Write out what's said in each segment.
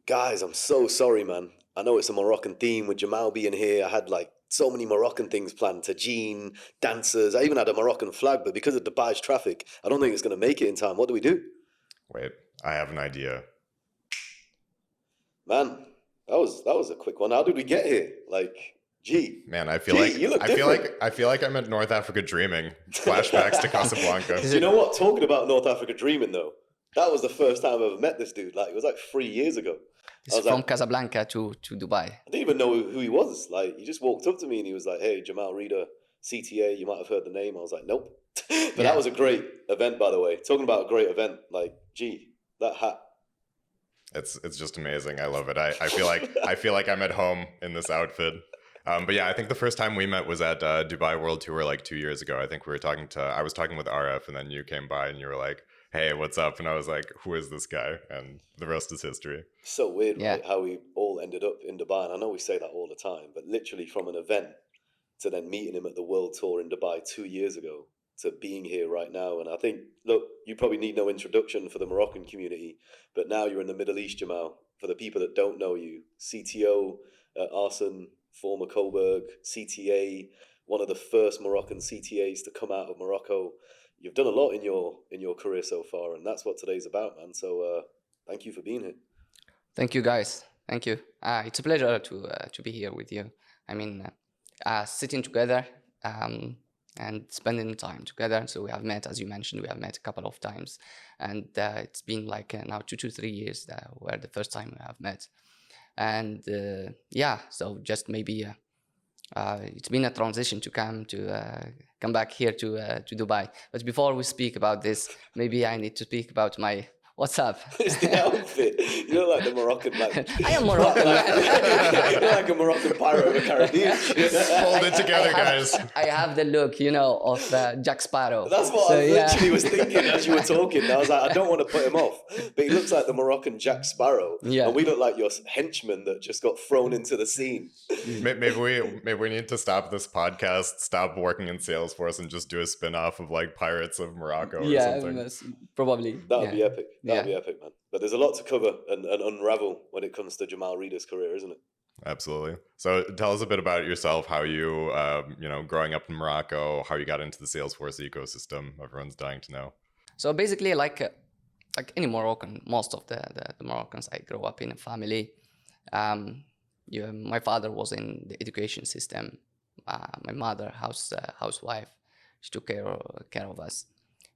Guys, I'm so sorry, man. I know it's a Moroccan theme with Jamal being here. I had like so many Moroccan things planned, tagine, dancers. I even had a Moroccan flag, but because of Dubai's traffic, I don't think it's going to make it in time. What do we do? Wait, I have an idea. Man, that was a quick one. How did we get here? Like, gee. Man, I feel Gee, like you look I different. feel like I'm at North Africa dreaming. Flashbacks to Casablanca. Do you know what? Talking about North Africa dreaming though, that was the first time I ever met this dude. Like, it was like 3 years ago. It's from Casablanca to Dubai. I didn't even know who he was. Like, he just walked up to me and he was like, "Hey, Jamal, Rida, CTA. You might have heard the name." I was like, "Nope." But that was a great event, by the way. Talking about a great event, like, gee, that hat. It's just amazing. I love it. I feel like I'm at home in this outfit. But yeah, I think the first time we met was at Dubai World Tour like 2 years ago. I think I was talking with RF, and then you came by and you were like, "Hey, what's up?" And I was like, "Who is this guy?" And the rest is history. So weird, right? How we all ended up in Dubai. And I know we say that all the time, but literally from an event to then meeting him at the World Tour in Dubai 2 years ago to being here right now. And I think, look, you probably need no introduction for the Moroccan community, but now you're in the Middle East, Jamal. For the people that don't know you, CTO at Arsen, former Coburg, CTA, one of the first Moroccan CTAs to come out of Morocco. You've done a lot in your career so far, and that's what today's about, man. So thank you for being here. Thank you, guys. Thank you. It's a pleasure to be here with you. I mean, sitting together and spending time together. So we have met, as you mentioned, we have met a couple of times, and it's been like now 2 to 3 years were the first time we have met. And so just maybe it's been a transition to come back here to Dubai. But before we speak about this, maybe I need to speak about my what's up. It's the outfit. You look like the Moroccan, like I am Moroccan. You're like a Moroccan pirate of the Caribbean. Hold it together, guys. I have the look, of Jack Sparrow. That's what I literally was thinking as you were talking. I was like, I don't want to put him off, but he looks like the Moroccan Jack Sparrow, and we look like your henchmen that just got thrown into the scene. Maybe we need to stop this podcast, stop working in Salesforce, and just do a spin-off of like Pirates of Morocco or something. Probably. That would be epic. That would be epic, man. But there's a lot to cover and unravel when it comes to Jamal Rida's career, isn't it? Absolutely. So tell us a bit about yourself, how you, growing up in Morocco, how you got into the Salesforce ecosystem. Everyone's dying to know. So basically, like any Moroccan, most of the Moroccans, I grew up in a family. My father was in the education system. My mother, housewife, she took care of us.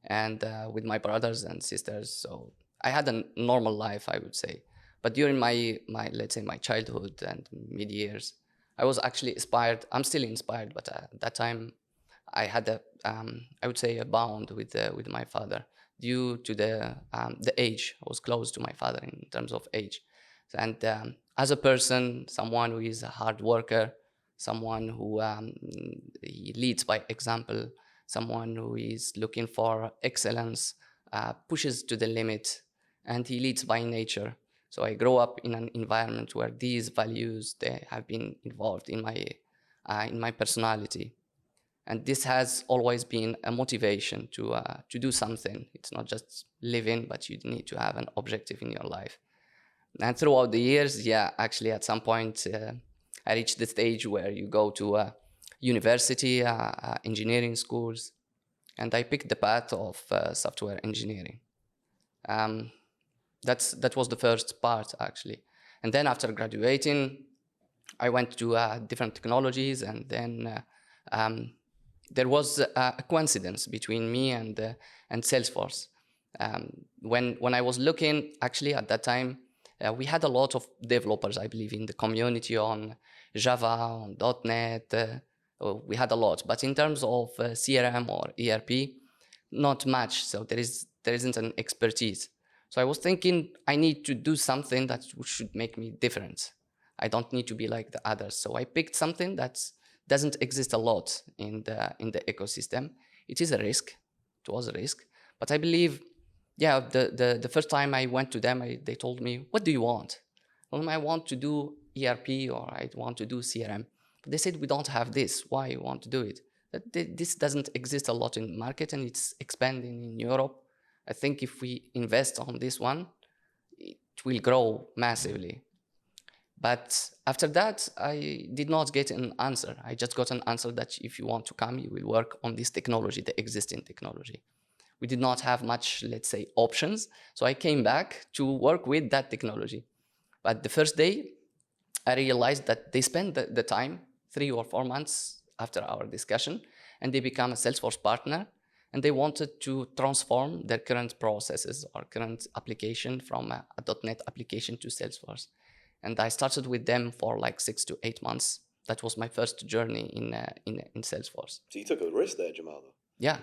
And with my brothers and sisters, so I had a normal life, I would say. But during my let's say my childhood and mid years, I was actually inspired. I'm still inspired, but at that time, I had I would say a bond with my father due to the age. I was close to my father in terms of age, and as a person, someone who is a hard worker, someone who he leads by example, someone who is looking for excellence, pushes to the limit, and he leads by nature. So I grow up in an environment where these values, they have been involved in my personality, and this has always been a motivation to do something. It's not just living, but you need to have an objective in your life. And throughout the years, actually at some point, I reached the stage where you go to university, engineering schools, and I picked the path of software engineering. That was the first part, actually. And then after graduating, I went to different technologies, and then there was a coincidence between me and Salesforce. When I was looking, actually at that time, we had a lot of developers, I believe, in the community on Java, on .NET. We had a lot, but in terms of CRM or ERP, not much. So there isn't an expertise. So I was thinking I need to do something that should make me different. I don't need to be like the others. So I picked something that doesn't exist a lot in the ecosystem. It is a risk. It was a risk, but I believe, the first time I went to them, they told me, "What do you want?" Well, I want to do ERP or I want to do CRM. But they said, "We don't have this. Why you want to do it?" This doesn't exist a lot in the market, and it's expanding in Europe. I think if we invest on this one, it will grow massively. But after that, I did not get an answer. I just got an answer that if you want to come, you will work on this technology, the existing technology. We did not have much, let's say, options. So I came back to work with that technology. But the first day, I realized that they spent the time, 3 or 4 months after our discussion, and they become a Salesforce partner, and they wanted to transform their current processes or current application from a .NET application to Salesforce. And I started with them for like 6 to 8 months. That was my first journey in Salesforce. So you took a risk there, Jamal. Yeah.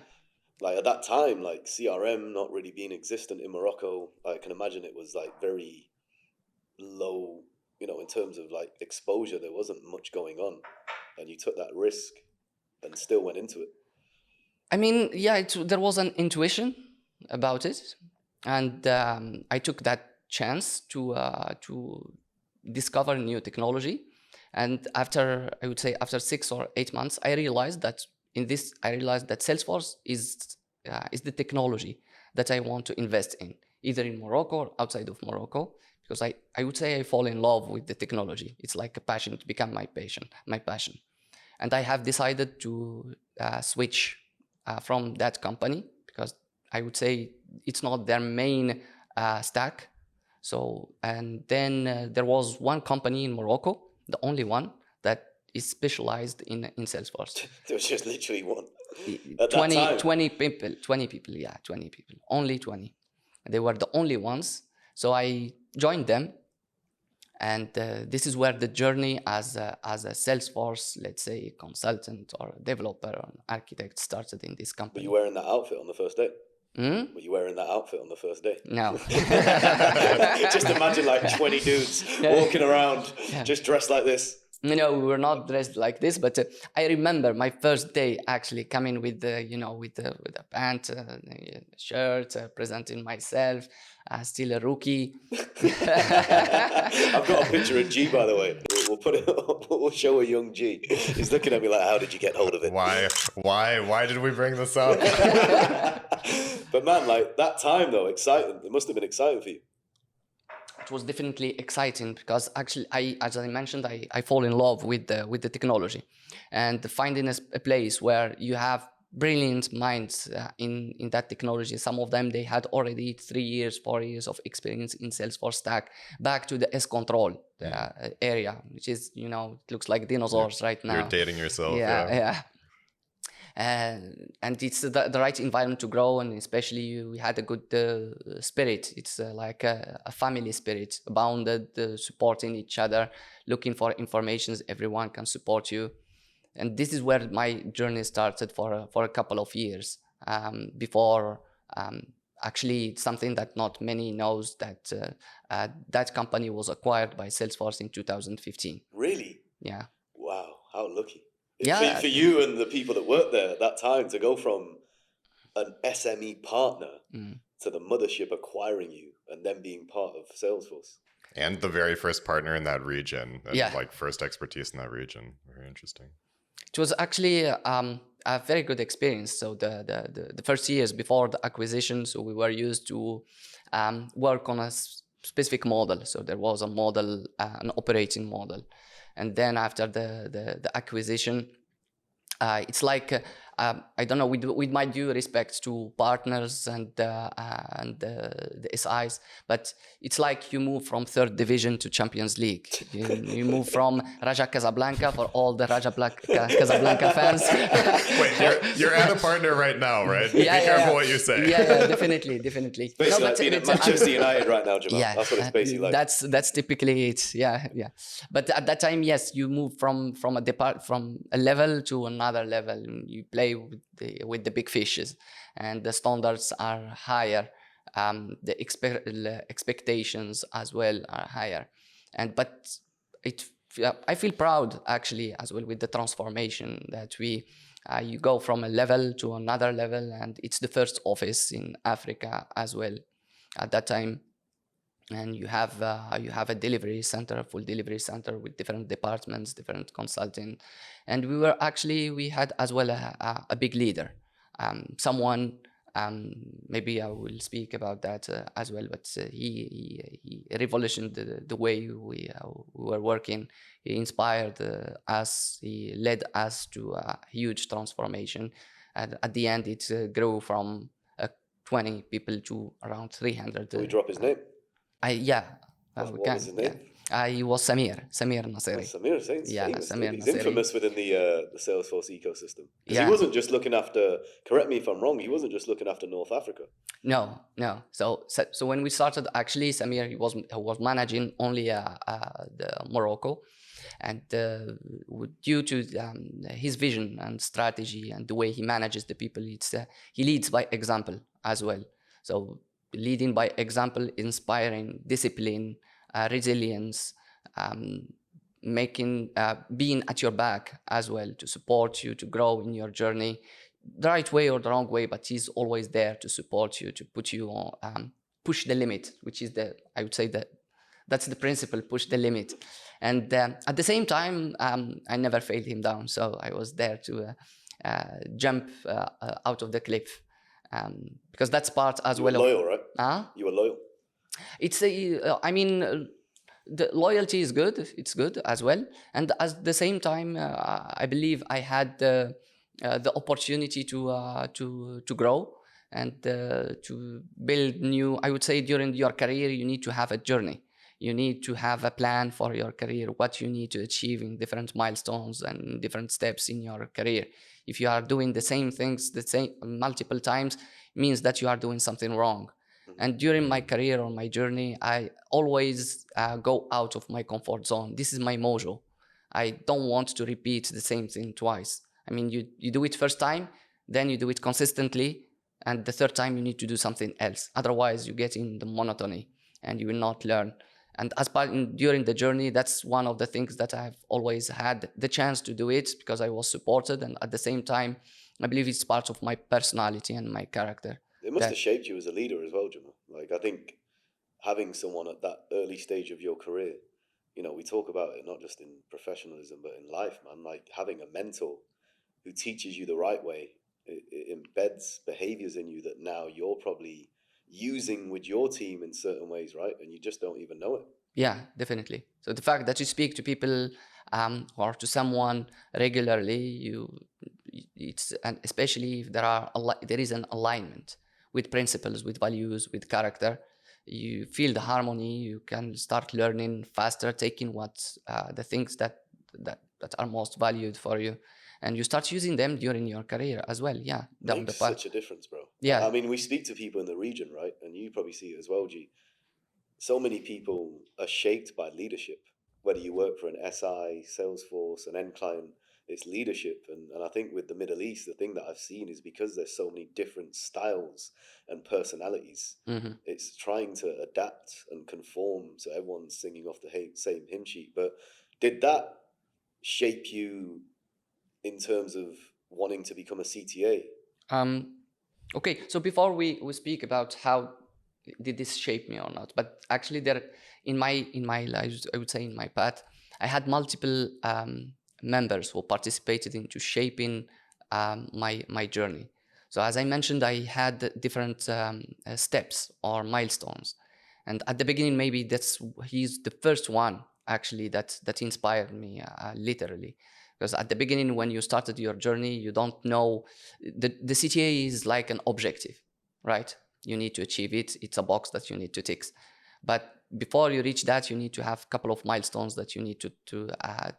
Like at that time, like CRM not really being existent in Morocco, I can imagine it was like very low, in terms of like exposure. There wasn't much going on, and you took that risk and still went into it. I mean, yeah, there was an intuition about it, and I took that chance to discover new technology. And after 6 or 8 months, I realized that Salesforce is the technology that I want to invest in, either in Morocco or outside of Morocco, because I would say I fall in love with the technology. It's like a passion to become my passion. And I have decided to switch from that company, because I would say it's not their main stack. So, and then there was one company in Morocco, the only one, that is specialized in Salesforce. There was just literally one. 20 people, yeah, 20 people, only 20. They were the only ones. So I joined them, and this is where the journey as a Salesforce, let's say, consultant or developer or architect started in this company. Were you wearing that outfit on the first day? Hmm? Were you wearing that outfit on the first day? No. Just imagine like 20 dudes walking around, just dressed like this. No, we were not dressed like this, but I remember my first day actually coming with the pant, shirt, presenting myself, still a rookie. I've got a picture of G, by the way. We'll put it up. We'll show a young G. He's looking at me like, "How did you get hold of it?" Why did we bring this up? But man, like that time though, exciting. It must have been exciting for you. It was definitely exciting because actually, as I mentioned, I fall in love with the technology, and finding a place where you have brilliant minds in that technology. Some of them, they had already 3 years, 4 years of experience in Salesforce stack, back to the S control area, which is, it looks like dinosaurs right now. You're dating yourself. Yeah. And it's the right environment to grow, and especially we had a good spirit. It's like a family spirit, bounded, supporting each other, looking for information. Everyone can support you, and this is where my journey started for a couple of years. Before actually, it's something that not many knows, that that company was acquired by Salesforce in 2015. Really? Yeah. Wow, how lucky. Yeah. For you and the people that worked there at that time to go from an SME partner to the mothership acquiring you and then being part of Salesforce. And the very first partner in that region, and like first expertise in that region. Very interesting. It was actually a very good experience. So the first years before the acquisition, so we were used to work on a specific model. So there was a model, an operating model. And then after the acquisition, it's like, I don't know, with my due respect to partners and the SIs, but it's like you move from third division to Champions League. You move from Raja Casablanca, for all the Raja Casablanca fans. Wait, you're at a partner right now, right? Yeah, Be careful what you say. Yeah, definitely. It's basically like being at Manchester United right now, Jamal. Yeah, that's what it's basically like. That's typically it. Yeah. But at that time, yes, you move from a level to another level. You play with the big fishes, and the standards are higher. The expectations as well are higher, but I feel proud actually as well with the transformation that you go from a level to another level, and it's the first office in Africa as well at that time. And you have a delivery center, a full delivery center with different departments, different consulting, and we had as well a big leader, someone Maybe I will speak about that as well. But he revolutionized the way we were working. He inspired us. He led us to a huge transformation. And at the end, it grew from 20 people to around 300. Can we drop his name? Yeah, What we was can. his name? He was Samir Oh, Nasiri. Samir Hussain's Yeah, famous, Samir dude. He's Nasiri. infamous within the Salesforce ecosystem. Because Yeah. he wasn't just looking after, correct me if I'm wrong, he wasn't just looking after North Africa. No. So when we started, actually, Samir he was managing only the Morocco, and due to his vision and strategy and the way he manages the people, he leads by example as well. So leading by example, inspiring discipline, resilience, being at your back as well to support you to grow in your journey, the right way or the wrong way, but he's always there to support you, to put you on, push the limit, which is I would say that's the principle, push the limit. And at the same time, I never failed him down. So I was there to jump out of the cliff, because that's part as You well were loyal, right? Huh? You were loyal. It's the loyalty is good. It's good as well. And at the same time, I believe I had the opportunity to grow and to build new. I would say during your career, you need to have a journey. You need to have a plan for your career, what you need to achieve in different milestones and different steps in your career. If you are doing the same things the same multiple times, means that you are doing something wrong. And during my career or my journey, I always go out of my comfort zone. This is my mojo. I don't want to repeat the same thing twice. I mean, you do it first time, then you do it consistently, and the third time you need to do something else. Otherwise, you get in the monotony and you will not learn. And during the journey, that's one of the things that I've always had the chance to do it because I was supported. And at the same time, I believe it's part of my personality and my character. It must have shaped you as a leader as well, Jamal. Like, I think having someone at that early stage of your career, we talk about it not just in professionalism, but in life, man. Like, having a mentor who teaches you the right way, it embeds behaviors in you that now you're probably using with your team in certain ways, right? And you just don't even know it. Yeah, definitely. So the fact that you speak to people or to someone regularly, and especially if there is an alignment with principles, with values, with character, you feel the harmony. You can start learning faster, taking the things that are most valued for you, and you start using them during your career as well. Yeah, down Makes the path. such a difference, bro. Yeah, I mean, we speak to people in the region, right? And you probably see it as well, G. So many people are shaped by leadership. Whether you work for an SI, Salesforce, an end client, it's leadership. And I think with the Middle East, the thing that I've seen is because there's so many different styles and personalities, it's trying to adapt and conform so everyone's singing off the same hymn sheet. But did that shape you in terms of wanting to become a CTA? Okay, so before we speak about how did this shape me or not, but actually in my life, I would say in my path, I had multiple members who participated into shaping my journey. So as I mentioned, I had different steps or milestones, and at the beginning, maybe he's the first one actually that inspired me literally. Because at the beginning, when you started your journey, you don't know, the CTA is like an objective, right? You need to achieve it. It's a box that you need to tick. But before you reach that, you need to have a couple of milestones that you need to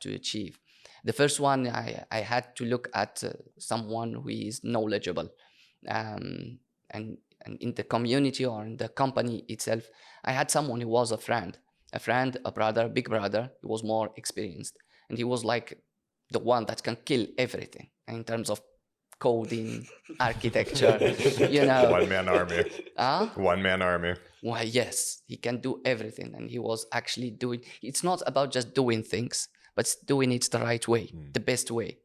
achieve. The first one, I had to look at someone who is knowledgeable. And in the community or in the company itself, I had someone who was a friend, a brother, big brother, who was more experienced. And he was like the one that can kill everything in terms of coding, architecture, One-man army. One-man army. Well, yes, he can do everything. And he was actually it's not about just doing things, but doing it the right way, the best way.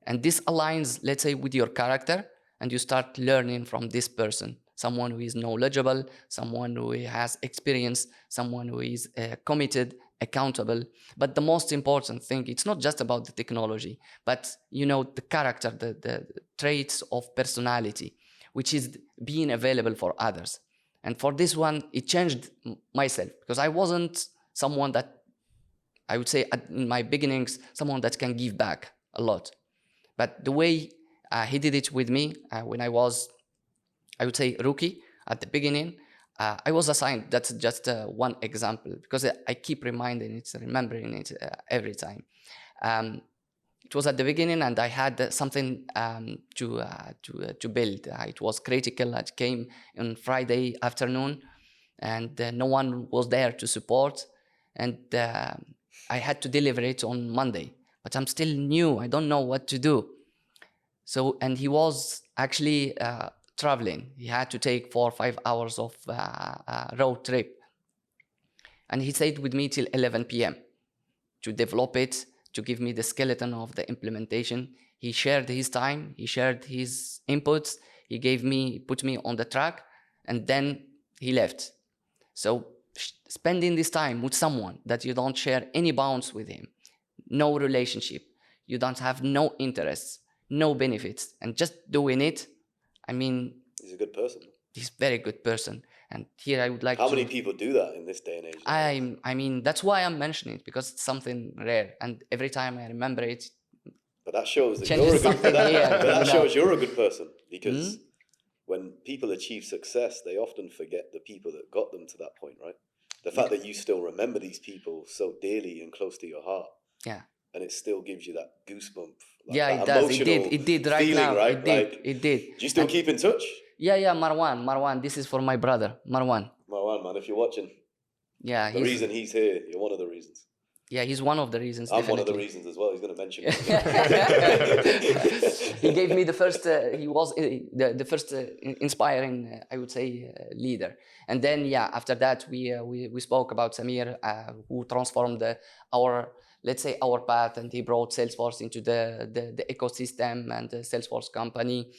And this aligns, let's say, with your character, and you start learning from this person, someone who is knowledgeable, someone who has experience, someone who is committed, accountable. But the most important thing, it's not just about the technology, but the character, the traits of personality, which is being available for others. And for this one, it changed myself, because I wasn't someone that, I would say in my beginnings, someone that can give back a lot. But the way he did it with me when I was, I would say, rookie at the beginning, I was assigned. That's just one example, because I keep remembering it every time. It was at the beginning, and I had something to build. It was critical. It came on Friday afternoon, and no one was there to support, and I had to deliver it on Monday. But I'm still new. I don't know what to do. So, and he was actually traveling. He had to take 4 or 5 hours of road trip. And he stayed with me till 11 p.m. to develop it, to give me the skeleton of the implementation. He shared his time, he shared his inputs, he put me on the track, and then he left. So spending this time with someone that you don't share any bounds with him, no relationship, you don't have no interests, no benefits, and just doing it, I mean... He's a good person. He's a very good person. And here I would like How many people do that in this day and age? I mean, that's why I'm mentioning it, because it's something rare. And every time I remember it... But that shows that you're a good person. But that shows you're a good person, because when people achieve success, they often forget the people that got them to that point, right? The fact that you still remember these people so dearly and close to your heart. Yeah. And it still gives you that goosebump. Yeah, it does. It did right feeling, now. Right? It did. Do you still keep in touch? Yeah, Marwan. This is for my brother, Marwan. Marwan, man, if you're watching. Yeah. The reason he's here, you're one of the reasons. Yeah, he's one of the reasons. I'm definitely one of the reasons as well. He's going to mention it. He gave me the first, he was the first inspiring, I would say, leader. And then, yeah, after that, we spoke about Samir, who transformed let's say, our path, and he brought Salesforce into the ecosystem and the Salesforce company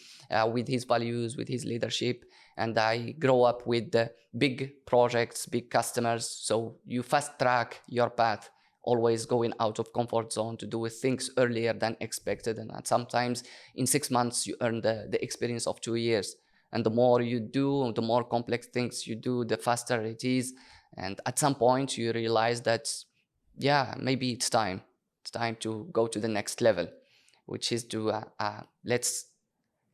with his values, with his leadership. And I grow up with big projects, big customers. So you fast track your path, always going out of comfort zone to do things earlier than expected. And sometimes in 6 months, you earn the experience of 2 years. And the more you do, the more complex things you do, the faster it is. And at some point, you realize that, yeah, maybe it's time. It's time to go to the next level, which is to let's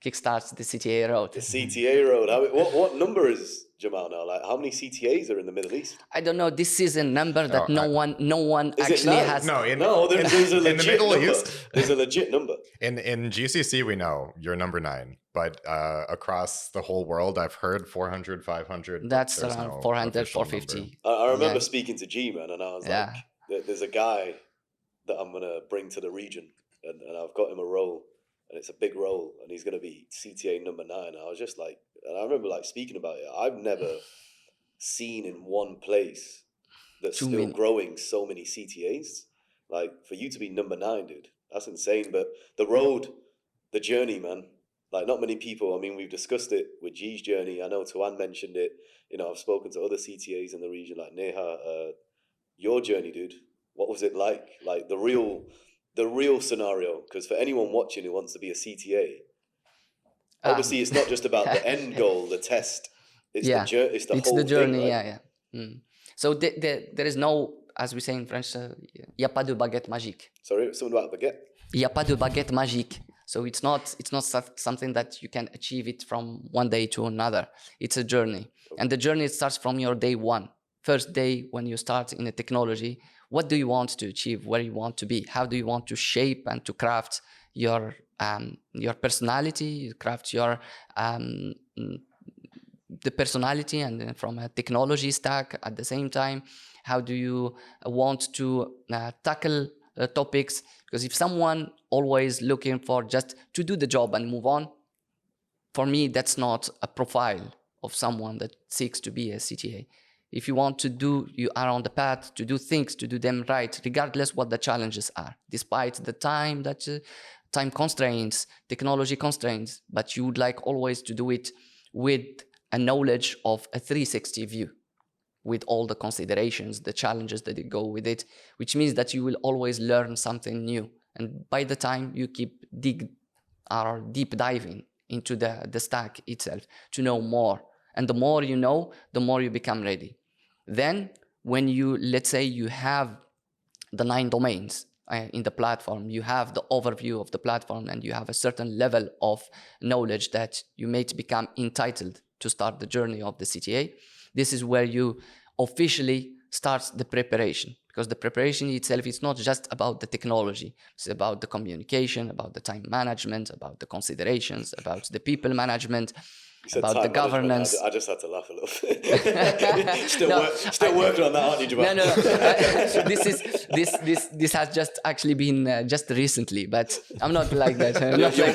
kickstart the CTA road. The CTA road. What number is Jamal now? Like, how many CTAs are in the Middle East? I don't know. This is a number that no one actually has. There's a legit in the Middle number. East. There's a legit number. In GCC, we know you're number 9. But across the whole world, I've heard 400, 500. That's around 400, 450. I remember speaking to G-Man, and I was like, there's a guy that I'm going to bring to the region, and I've got him a role, and it's a big role, and he's going to be CTA number 9. I was just like, and I remember like speaking about it. I've never seen in one place that's still growing so many CTAs. Like, for you to be number 9, dude, that's insane. But the road, the journey, man, like, not many people, I mean, we've discussed it with G's journey. I know Tuan mentioned it. You know, I've spoken to other CTAs in the region, like Neha. Your journey, dude, what was it like? Like, the real scenario, because for anyone watching who wants to be a CTA, obviously it's not just about the end goal, the test. It's the whole journey, thing, right? So there is no, as we say in French, y a pas de baguette magique. Sorry, something about baguette? Y a pas de baguette magique. So it's not something that you can achieve it from one day to another. It's a journey. Okay. And the journey starts from your day one. First day when you start in a technology, what do you want to achieve? Where you want to be? How do you want to shape and to craft your personality? You craft your the personality, and then from a technology stack at the same time. How do you want to tackle topics? Because if someone always looking for just to do the job and move on, for me, that's not a profile of someone that seeks to be a CTA. If you want to do, you are on the path to do things, to do them right, regardless what the challenges are, despite the time time constraints, technology constraints, but you would like always to do it with a knowledge of a 360 view, with all the considerations, the challenges that go with it, which means that you will always learn something new. And by the time you keep deep diving into the stack itself, to know more. And the more you know, the more you become ready. Then when you, let's say you have the 9 domains in the platform, you have the overview of the platform, and you have a certain level of knowledge that you may become entitled to start the journey of the CTA. This is where you officially start the preparation, because the preparation itself is not just about the technology. It's about the communication, about the time management, about the considerations, about the people management, about the governance. I just had to laugh a little bit. Still working on that, aren't you, Jamal? No. This has just actually been just recently, but I'm not like that.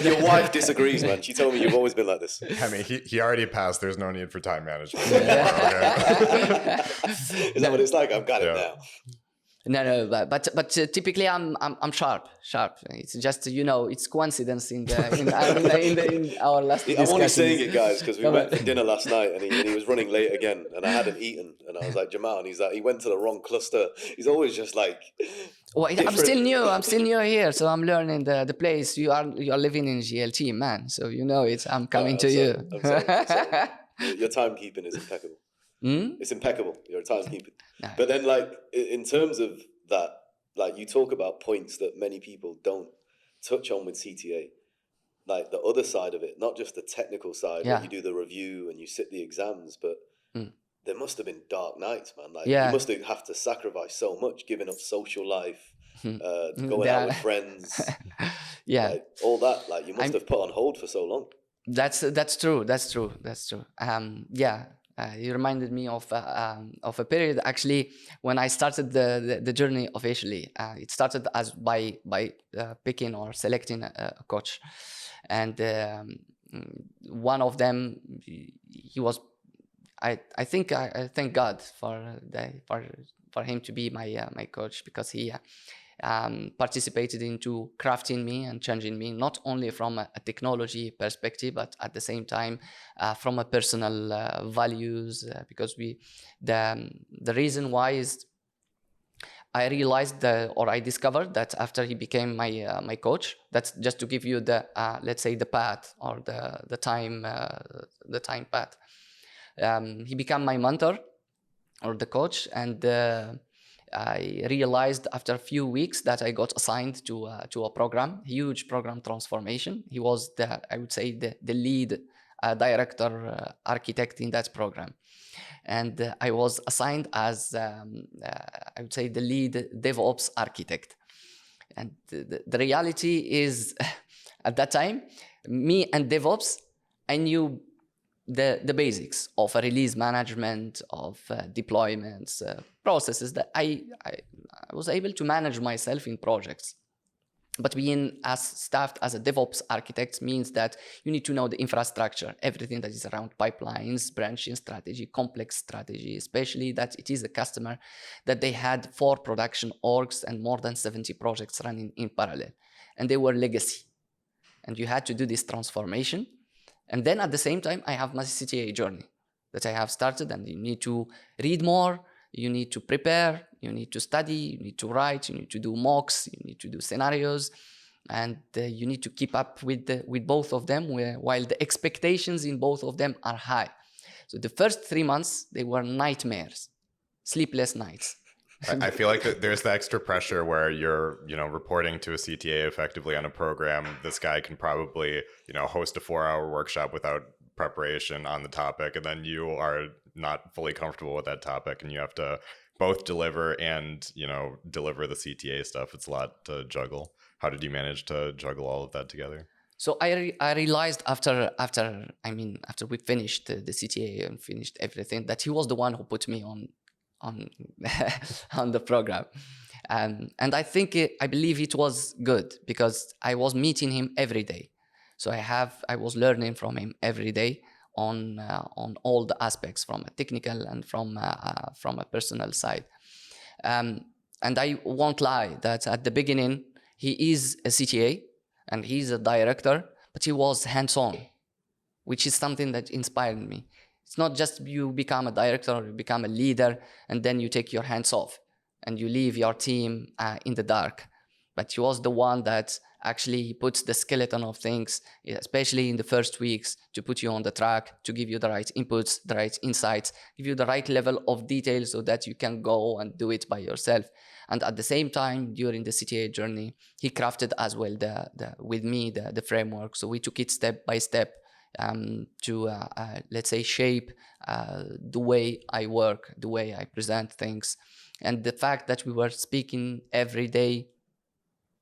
Your wife disagrees, man. She told me you've always been like this. I mean, he already passed. There's no need for time management. Is that what it's like? I've got it now. No, but typically I'm sharp. It's just, it's coincidence in our last discussions. I'm only saying it, guys, because we went for dinner last night and he was running late again, and I hadn't eaten, and I was like, Jamal, and he's like, he went to the wrong cluster. He's always just like. Well, I'm still new here, so I'm learning the place. You are living in GLT, man. So I'm coming to you. I'm sorry. Your timekeeping is impeccable. It's impeccable, your timekeeping. No. But then, like, in terms of that, like, you talk about points that many people don't touch on with CTA, like the other side of it, not just the technical side, where you do the review and you sit the exams, but there must have been dark nights, man. Like, you must have to sacrifice so much, giving up social life, going out with friends, like, all that. Like, you must have put on hold for so long. That's true. You reminded me of a period, actually, when I started the journey officially. It started as by picking or selecting a coach, and one of them, he was. I thank God for him to be my coach, because he participated into crafting me and changing me, not only from a technology perspective, but at the same time from a personal values, because the reason why is I realized I discovered that after he became my coach, that's just to give you the let's say the path or the time path. He became my mentor or the coach, and I realized after a few weeks that I got assigned to a program, huge program transformation. He was I would say the lead director architect in that program, and I was assigned as I would say the lead DevOps architect. And the reality is, at that time, me and DevOps, I knew the basics of a release management, of deployments, processes that I was able to manage myself in projects. But being as staffed as a DevOps architect means that you need to know the infrastructure, everything that is around pipelines, branching strategy, complex strategy, especially that it is a customer that they had 4 production orgs and more than 70 projects running in parallel. And they were legacy. And you had to do this transformation. And then at the same time, I have my CTA journey that I have started, and you need to read more, you need to prepare, you need to study, you need to write, you need to do mocks, you need to do scenarios, and you need to keep up with both of them, while the expectations in both of them are high. So the first 3 months, they were nightmares, sleepless nights. I feel like there's the extra pressure where you're, reporting to a CTA effectively on a program. This guy can probably, host a 4-hour workshop without preparation on the topic, and then you are not fully comfortable with that topic, and you have to both deliver and, deliver the CTA stuff. It's a lot to juggle. How did you manage to juggle all of that together? So I realized after we finished the CTA and finished everything, that he was the one who put me on the program, and I believe it was good, because I was meeting him every day, so I was learning from him every day on all the aspects, from a technical and from a personal side, and I won't lie that at the beginning he is a CTA and he's a director, but he was hands-on, which is something that inspired me. It's not just you become a director or you become a leader and then you take your hands off and you leave your team in the dark. But he was the one that actually puts the skeleton of things, especially in the first weeks, to put you on the track, to give you the right inputs, the right insights, give you the right level of detail so that you can go and do it by yourself. And at the same time, during the CTA journey, he crafted as well with me the framework. So we took it step by step to let's say shape the way I work, the way I present things. And the fact that we were speaking every day,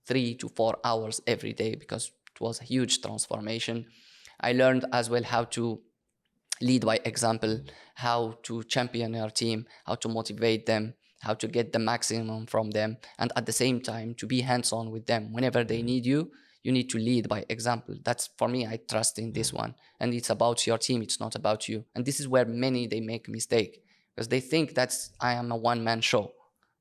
3 to 4 hours every day, because it was a huge transformation. I learned as well how to lead by example, how to champion your team, how to motivate them, how to get the maximum from them, and at the same time to be hands-on with them. Whenever they need you, you need to lead by example. That's, for me, I trust in this one. And it's about your team, it's not about you. And this is where many, they make mistake, because they think that's, I am a one-man show.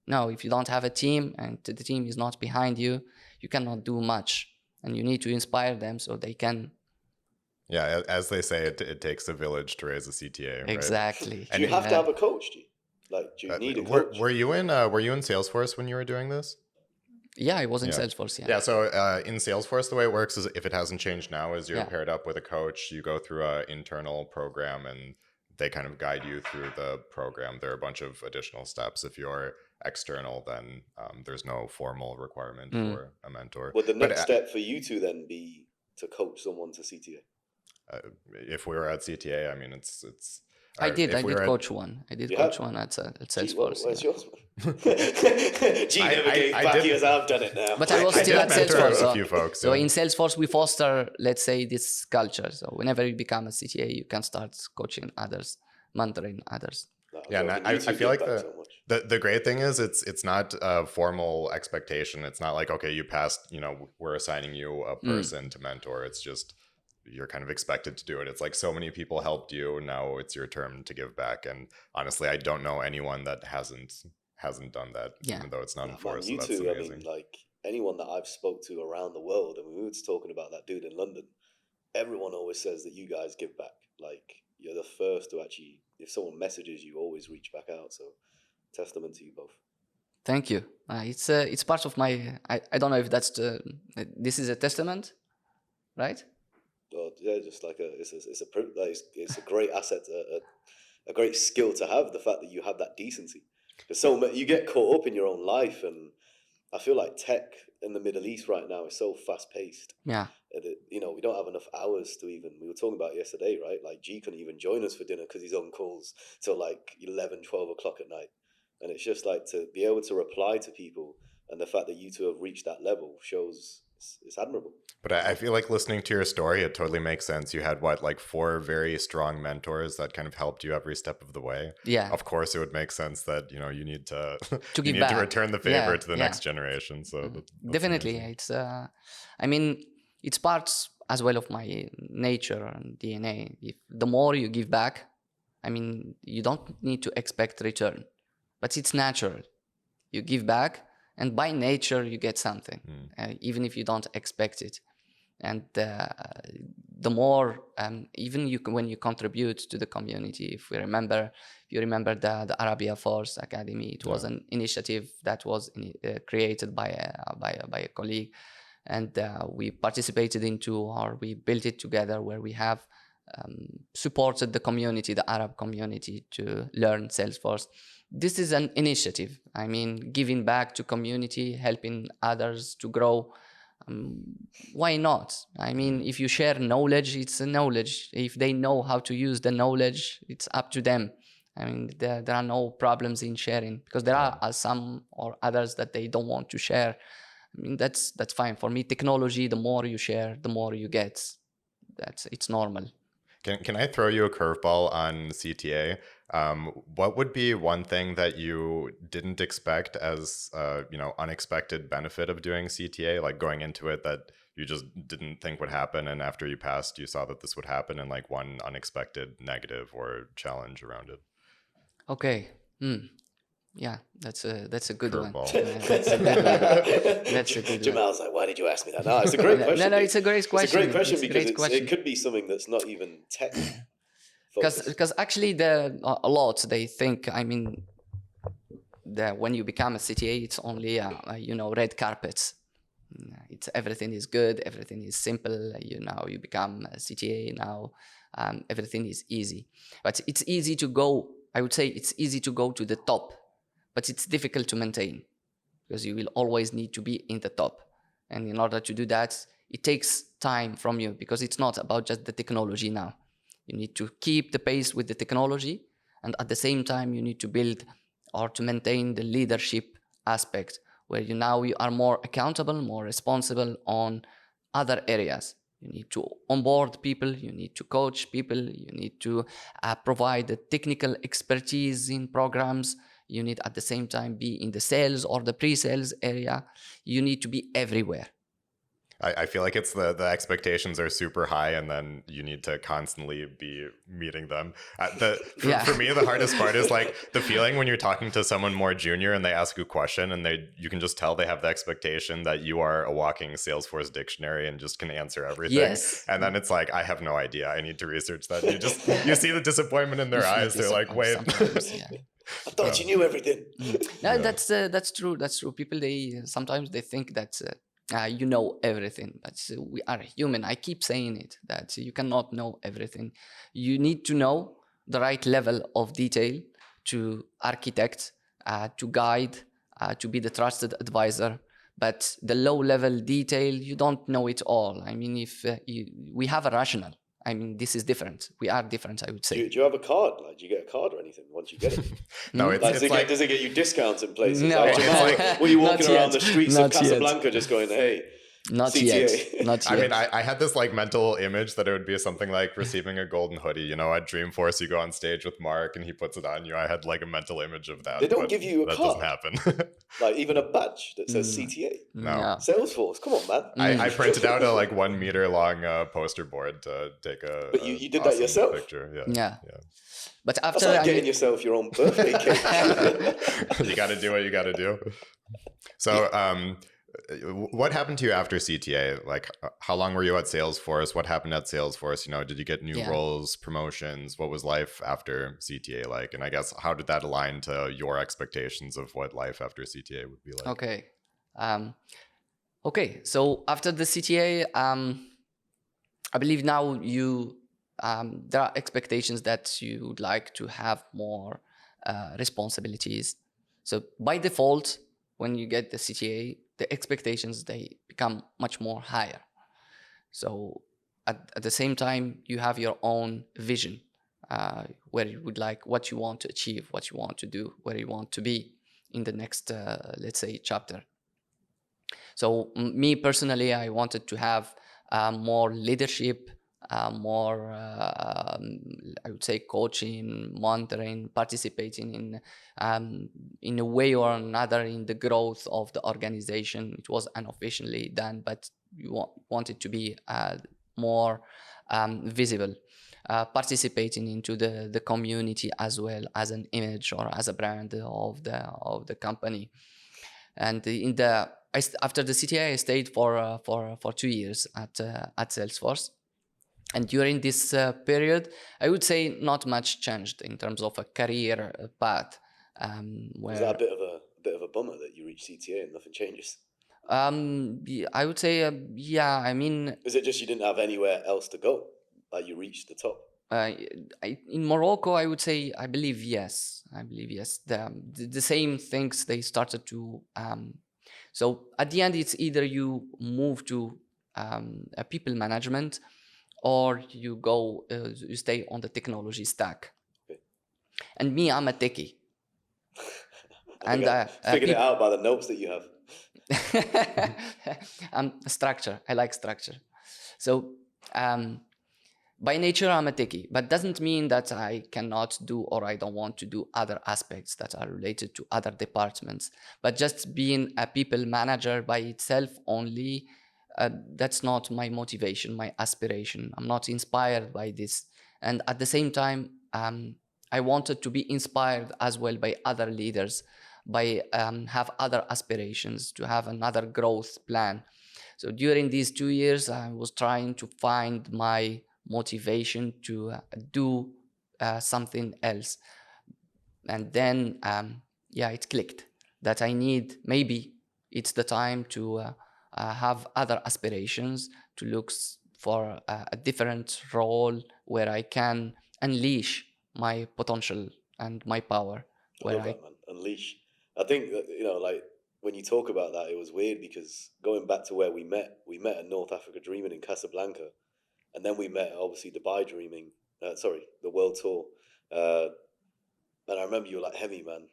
No, if you don't have a team and the team is not behind you, you cannot do much. And you need to inspire them so they can. Yeah, as they say, it takes a village to raise a CTA, right? Exactly. Do you have to have a coach? Do you need a coach? Were you in Salesforce when you were doing this? Yeah, I was in Salesforce. Yeah. So in Salesforce, the way it works is if it hasn't changed now, is you're paired up with a coach. You go through an internal program, and they kind of guide you through the program. There are a bunch of additional steps. If you're external, then there's no formal requirement for a mentor. Would the next step for you to then be to coach someone to CTA? If we were at CTA, I mean, it's. I did coach one. I did coach one at Salesforce. Where's yours? G never gave back. He goes, I've done it now. But I was still at Salesforce. A few folks. So in Salesforce, we foster, let's say, this culture. So whenever you become a CTA, you can start coaching others, mentoring others. Yeah, and I feel like the great thing is it's not a formal expectation. It's not like, okay, you passed, we're assigning you a person to mentor. It's just you're kind of expected to do it. It's like so many people helped you. Now it's your turn to give back. And honestly, I don't know anyone that hasn't done that, even though it's not enforced. You too. Amazing. I mean, like anyone that I've spoke to around the world, and we were talking about that dude in London, everyone always says that you guys give back. Like you're the first to actually, if someone messages you, always reach back out. So testament to you both. Thank you. It's part of my, I don't know if this is a testament, right? Well, yeah, just like it's a great asset, a great skill to have. The fact that you have that decency, because you get caught up in your own life, and I feel like tech in the Middle East right now is so fast paced. Yeah, we don't have enough hours to even. We were talking about yesterday, right? Like G couldn't even join us for dinner because he's on calls till like 11, 12 o'clock at night, and it's just like to be able to reply to people, and the fact that you two have reached that level shows. It's admirable. But I feel like listening to your story, it totally makes sense. You had 4 very strong mentors that kind of helped you every step of the way. Yeah. Of course, it would make sense that you need to give back. To return the favor to the next generation. So that's definitely, amazing. It's I mean, it's parts as well of my nature and DNA. If the more you give back, I mean, you don't need to expect return, but it's natural. You give back. And by nature, you get something, even if you don't expect it. And the more, even when you contribute to the community, if you remember the Arabia Force Academy, it was an initiative that was created by a colleague, and we participated we built it together, where we have supported the community, the Arab community, to learn Salesforce. This is an initiative. I mean, giving back to community, helping others to grow. Why not? I mean, if you share knowledge, it's a knowledge. If they know how to use the knowledge, it's up to them. I mean, there are no problems in sharing, because there are some or others that they don't want to share. I mean, that's fine. For me, technology, the more you share, the more you get. It's normal. Can I throw you a curveball on CTA? What would be one thing that you didn't expect as unexpected benefit of doing CTA, like going into it that you just didn't think would happen, and after you passed, you saw that this would happen, and like one unexpected negative or challenge around it? Okay. Yeah, that's a good one. That's a good one. That's a good Jamal's like, why did you ask me that? No, it's a great question. No, it's a great question. It's a great question because it could be something that's not even tech. Because actually, a lot they think. I mean, that when you become a CTA, it's only red carpets. Everything is good, everything is simple. You become a CTA now. Everything is easy, but it's easy to go. I would say it's easy to go to the top, but it's difficult to maintain because you will always need to be in the top. And in order to do that, it takes time from you because it's not about just the technology now. You need to keep the pace with the technology, and at the same time, you need to build or to maintain the leadership aspect where you are more accountable, more responsible on other areas. You need to onboard people, you need to coach people, you need to provide the technical expertise in programs. You need at the same time be in the sales or the pre-sales area. You need to be everywhere. I feel like it's the expectations are super high, and then you need to constantly be meeting them. For me, the hardest part is like the feeling when you're talking to someone more junior and they ask you a question and you can just tell they have the expectation that you are a walking Salesforce dictionary and just can answer everything. Yes. And then it's like, I have no idea. I need to research that. You see the disappointment in their eyes. They're like, wait. I thought you knew everything. No, that's true. That's true. People sometimes they think that you know everything, but we are human. I keep saying it that you cannot know everything. You need to know the right level of detail to architect, to guide, to be the trusted advisor. But the low level detail, you don't know it all. I mean, if we have a rational. I mean, this is different. We are different, I would say. Do you have a card? Like, do you get a card or anything once you get it? No, does it get you discounts in places? No. Like Jamal, were you walking around the streets of Casablanca just going, hey, Not CTA? yet. Not yet. I mean, I had this like mental image that it would be something like receiving a golden hoodie. At Dreamforce, you go on stage with Mark and he puts it on you. I had like a mental image of that. They don't give you a that card. That doesn't happen. Like even a badge that says CTA. No. Salesforce, come on, man. I printed out a like 1 meter long poster board to take a. But you did that yourself. Picture. Yeah. But That's after like getting yourself your own birthday cake. You got to do what you got to do. So, what happened to you after CTA? Like, how long were you at Salesforce? What happened at Salesforce? Did you get new roles, promotions? What was life after CTA like? And I guess, how did that align to your expectations of what life after CTA would be like? Okay. So after the CTA, I believe now there are expectations that you would like to have more responsibilities. So by default, when you get the CTA, the expectations, they become much more higher. So at the same time, you have your own vision where you would like, what you want to achieve, what you want to do, where you want to be in the next, let's say, chapter. So me personally, I wanted to have more leadership, more, I would say, coaching, monitoring, participating in a way or another in the growth of the organization. It was unofficially done, but you want it to be more visible, participating into the community as well as an image or as a brand of the company. And after the CTA, I stayed for 2 years at Salesforce. And during this period, I would say not much changed in terms of a career path. Was that a bit of a bummer that you reached CTA and nothing changes? I would say, yeah. I mean, is it just you didn't have anywhere else to go? Like you reached the top? In Morocco, I would say, I believe yes. The same things they started to. So at the end, it's either you move to a people management, or you stay on the technology stack. Okay. And me, I'm a techie. I figured it out by the notes that you have. Structure. I like structure. So by nature, I'm a techie, but doesn't mean that I cannot do or I don't want to do other aspects that are related to other departments. But just being a people manager by itself only, that's not my motivation, my aspiration. I'm not inspired by this. And at the same time, I wanted to be inspired as well by other leaders, by have other aspirations, to have another growth plan. So during these 2 years, I was trying to find my motivation to do something else. And then, it clicked that maybe it's the time to have other aspirations, to look for a different role where I can unleash my potential and my power. I love that, man. Unleash. I think that, like when you talk about that, it was weird because going back to where we met at North Africa Dreaming in Casablanca, and then we met obviously Dubai Dreaming. The World Tour. Uh, and I remember you were like, "Hemi, man,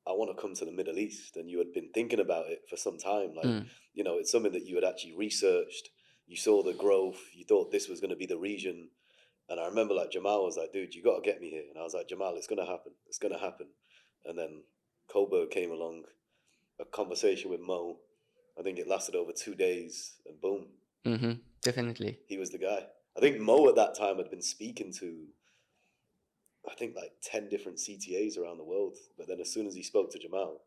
I want to come to the Middle East," and you had been thinking about it for some time. Like, it's something that you had actually researched. You saw the growth. You thought this was going to be the region. And I remember like Jamal was like, "Dude, you got to get me here." And I was like, "Jamal, it's going to happen. It's going to happen." And then Coburg came along, a conversation with Mo. I think it lasted over 2 days, and boom, Definitely. he was the guy. I think Mo at that time had been speaking to, I think, like 10 different CTAs around the world. But then as soon as he spoke to Jamal,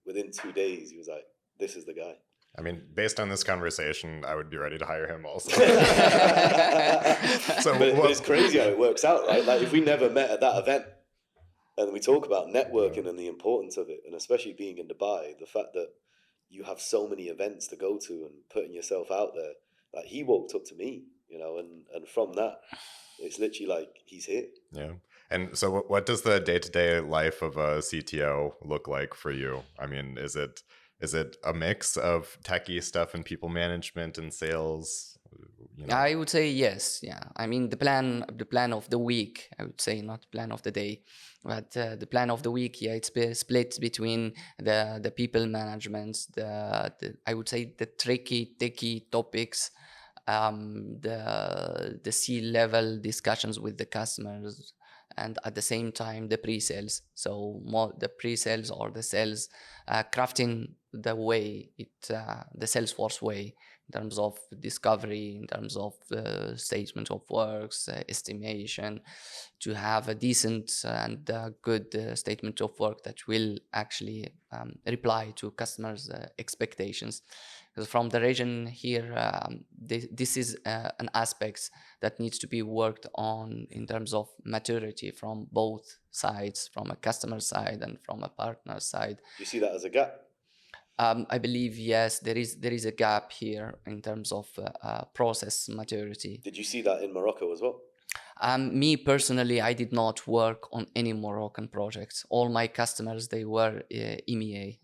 within 2 days, he was like, "This is the guy." I mean, based on this conversation, I would be ready to hire him also. But it's crazy how it works out, right? Like if we never met at that event, and we talk about networking and the importance of it, and especially being in Dubai, the fact that you have so many events to go to and putting yourself out there. Like he walked up to me, and from that, it's literally like he's here. Yeah. And so what does the day-to-day life of a CTO look like for you? I mean, is it a mix of techie stuff and people management and sales? I would say yes. Yeah. I mean, the plan of the week, I would say, not plan of the day, but the plan of the week. Yeah, it's split between the people management, I would say the techie topics, the C-level discussions with the customers, and at the same time the pre-sales. So more the pre-sales or the sales, crafting the way the Salesforce way, in terms of discovery, in terms of statement of works, estimation, to have a decent and good statement of work that will actually reply to customers' expectations. Because from the region here, this is an aspect that needs to be worked on in terms of maturity from both sides, from a customer side and from a partner side. Do you see that as a gap? I believe yes, there is a gap here in terms of process maturity. Did you see that in Morocco as well? Me personally, I did not work on any Moroccan projects. All my customers, they were EMEA.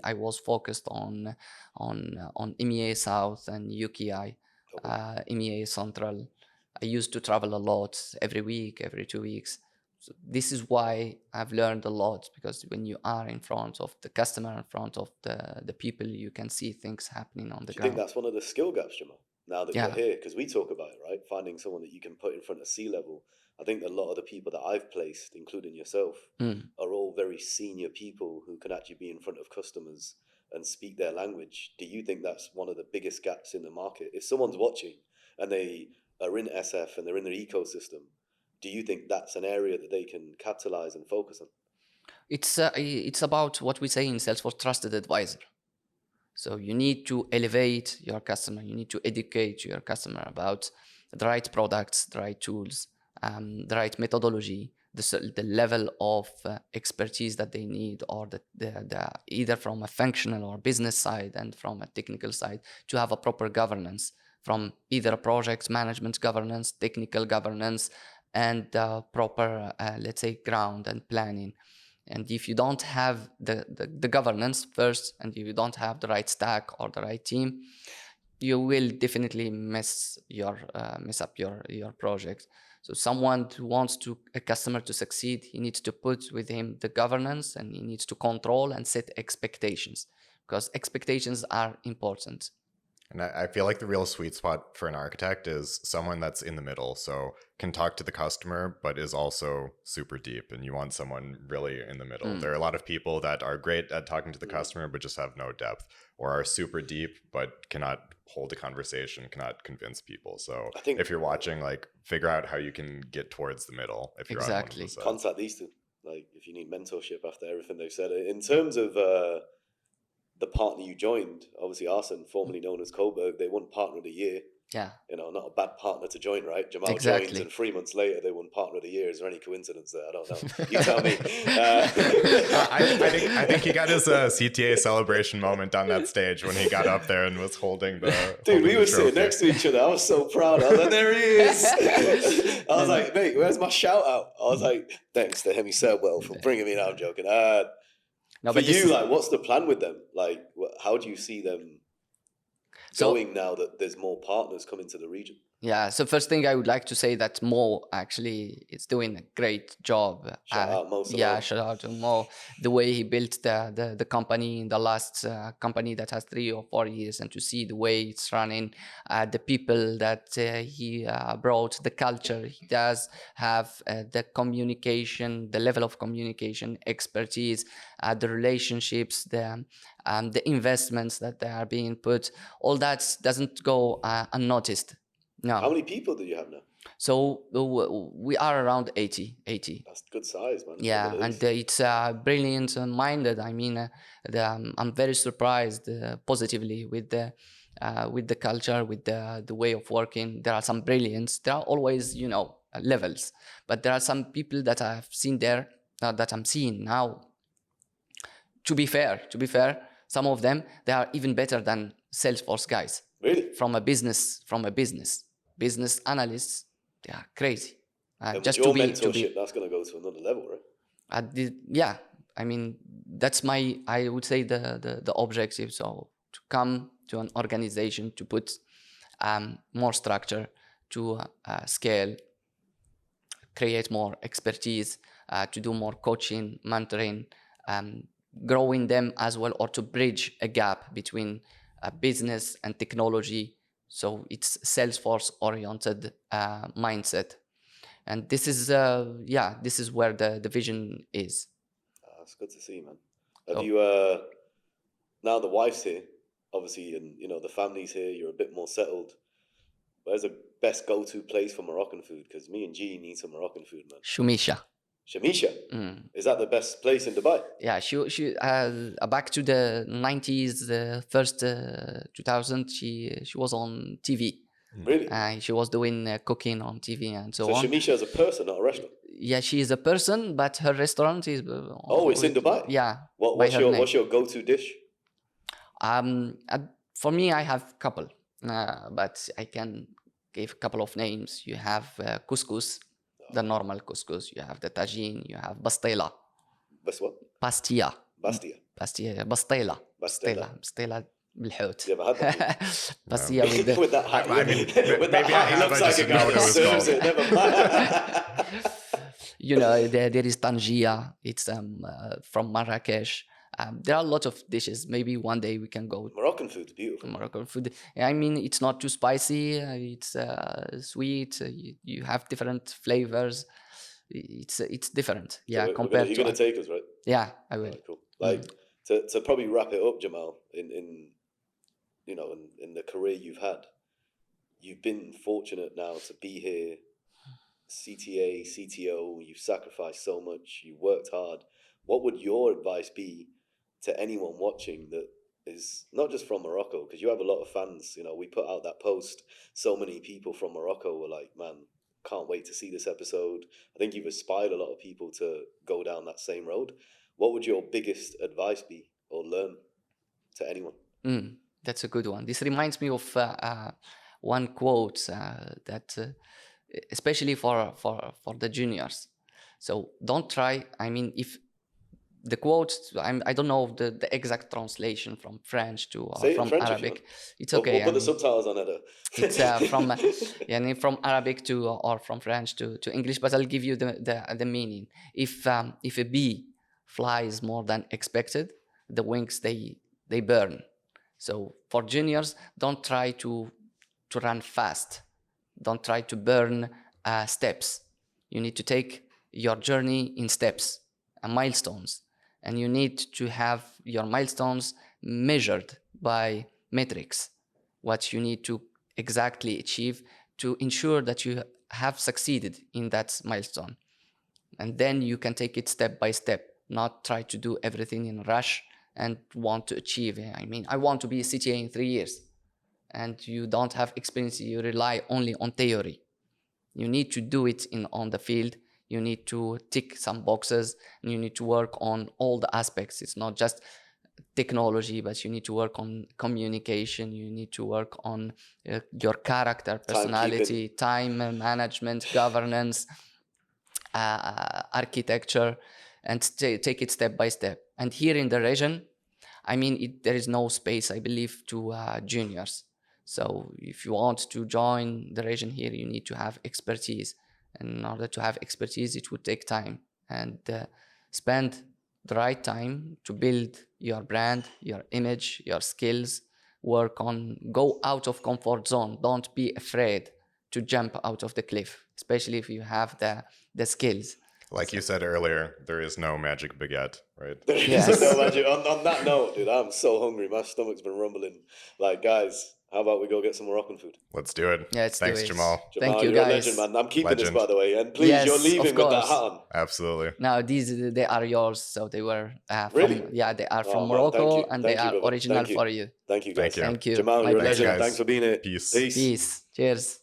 I was focused on EMEA South and UKI, EMEA Central. I used to travel a lot, every week, every 2 weeks. So this is why I've learned a lot, because when you are in front of the customer, in front of the people, you can see things happening on the Do you ground. think that's one of the skill gaps, Jamal? Now that Yeah. you're here, because we talk about it, right? Finding someone that you can put in front of C-level. I think a lot of the people that I've placed, including yourself, are all very senior people who can actually be in front of customers and speak their language. Do you think that's one of the biggest gaps in the market? If someone's watching and they are in SF and they're in their ecosystem, do you think that's an area that they can capitalize and focus on? It's about what we say in Salesforce, trusted advisor. So you need to elevate your customer. You need to educate your customer about the right products, the right tools, the right methodology, the level of expertise that they need, or the either from a functional or business side and from a technical side, to have a proper governance from either a project management governance, technical governance, and proper, let's say, ground and planning. And if you don't have the governance first, and if you don't have the right stack or the right team, you will definitely mess up your project. So someone who wants a customer to succeed, he needs to put with him the governance, and he needs to control and set expectations, because expectations are important. And I feel like the real sweet spot for an architect is someone that's in the middle, so can talk to the customer, but is also super deep. And you want someone really in the middle. There are a lot of people that are great at talking to the customer, but just have no depth, or are super deep, but cannot hold a conversation, cannot convince people. So I think if you're watching, like, figure out how you can get towards the middle. If you're exactly. On one of the contact these two, like if you need mentorship after everything they've said. In terms of the partner you joined, obviously Arsen, formerly known as Coburg, they won Partner of the Year Yeah. Not a bad partner to join, right? Jamal joins, Exactly. and 3 months later they won Partner of the Year. Is there any coincidence there? I don't know. You tell me. I think he got his CTA celebration moment on that stage when he got up there and was holding the Dude, we the were sitting trophy. next to each other. I was so proud. I was like, there he is. I was like, mate, where's my shout out? I was like, thanks to Hemi Serwell for bringing me in. I'm joking. No, For but you, like, what's the plan with them? Like, how do you see them going now that there's more partners coming to the region? Yeah, so first thing I would like to say that Mo actually is doing a great job. Shout out Mo Yeah, Salom. shout out to Mo. The way he built the company in the last company that has 3 or 4 years, and to see the way it's running, the people that he brought, the culture, he does have the communication, the level of communication, expertise, the relationships, the investments that they are being put, all that doesn't go unnoticed. No. How many people do you have now? So we are around 80. That's good size, man. Yeah, and it's brilliant minded. I mean, I'm very surprised positively with the culture, with the way of working. There are some brilliance. There are always, levels, but there are some people that I've seen there that I'm seeing now. To be fair, some of them, they are even better than Salesforce guys. Really? From a business analysts, they are crazy. And Just with your to be, mentorship, that's going to go to another level, right? Yeah, I mean, that's I would say the objective. So to come to an organization, to put more structure, to scale, create more expertise, to do more coaching, mentoring, growing them as well, or to bridge a gap between business and technology. So it's Salesforce oriented mindset. And this is this is where the vision is. That's good to see, man. Have you now the wife's here, obviously, and the family's here, you're a bit more settled. Where's the best go-to place for Moroccan food? Because me and G need some Moroccan food, man. Shumisha. Shamisha. Is that the best place in Dubai? Yeah, she back to the 90s, the first 2000, she was on TV. Really? She was doing cooking on TV and so on. So Shamisha is a person, not a restaurant? Yeah, she is a person, but her restaurant is... it's in Dubai? Yeah. What's your go-to dish? For me, I have a couple, but I can give a couple of names. You have couscous, the normal couscous. You have the tagine. You have bastela. Best what? Pastilla. Bastia. Bastela. Bastela. بالحوت. You ever had that? Pastilla with the... with that hat. I mean, with maybe I have. looks I like just a guy know what that it was serves called. it. Never mind. There is tangia. It's from Marrakesh. There are a lot of dishes. Maybe one day we can go. Moroccan food's beautiful. Moroccan food. I mean, it's not too spicy. It's sweet. You have different flavors. It's different. Yeah, So compared you're to... gonna take us, right? Yeah, I will. Right, cool. Like to probably wrap it up, Jamal, in the career you've had, you've been fortunate now to be here, CTA, CTO, you've sacrificed so much, you worked hard. What would your advice be to anyone watching that is not just from Morocco? Because you have a lot of fans. We put out that post, so many people from Morocco were like, man, can't wait to see this episode. I think you've inspired a lot of people to go down that same road. What would your biggest advice be or learn to anyone? That's a good one. This reminds me of one quote that, especially for the juniors. So don't try. I mean, if the quote, I don't know the exact translation from French to from French, Arabic. It's okay. We'll put the subtitles on it. It's from Arabic to or from French to English, but I'll give you the meaning. If a bee flies more than expected, the wings they burn. So for juniors, don't try to run fast. Don't try to burn steps. You need to take your journey in steps and milestones. And you need to have your milestones measured by metrics, what you need to exactly achieve to ensure that you have succeeded in that milestone. And then you can take it step by step, not try to do everything in a rush and want to achieve. I mean, I want to be a CTA in 3 years. and you don't have experience, you rely only on theory. You need to do it on the field. You need to tick some boxes, and you need to work on all the aspects. It's not just technology, but you need to work on communication. You need to work on your character, personality, time management, governance, architecture, and take it step by step. And here in the region, I mean, there is no space, I believe, to juniors. So if you want to join the region here, you need to have expertise. And in order to have expertise, it would take time, and spend the right time to build your brand, your image, your skills. Go out of comfort zone. Don't be afraid to jump out of the cliff, especially if you have the skills. Like you said earlier, there is no magic baguette, right? There is Yes. no magic. On that note, dude, I'm so hungry. My stomach's been rumbling. Like, guys, how about we go get some Moroccan food? Let's do it. Yeah, let's do Thanks, it. Jamal. Thank you, you're guys. a legend, man. I'm keeping this, Legend. by the way. And please, Yes, you're of leaving with that course. hat on. Absolutely. Now they are yours. So they were Really? they are Oh, from man, Morocco, thank you. and Thank they you, are brother. original Thank you. for you. Thank you, guys. Thank you. Thank you. Jamal, My you're a pleasure. legend. guys. Thanks for being here. Peace. Peace. Cheers.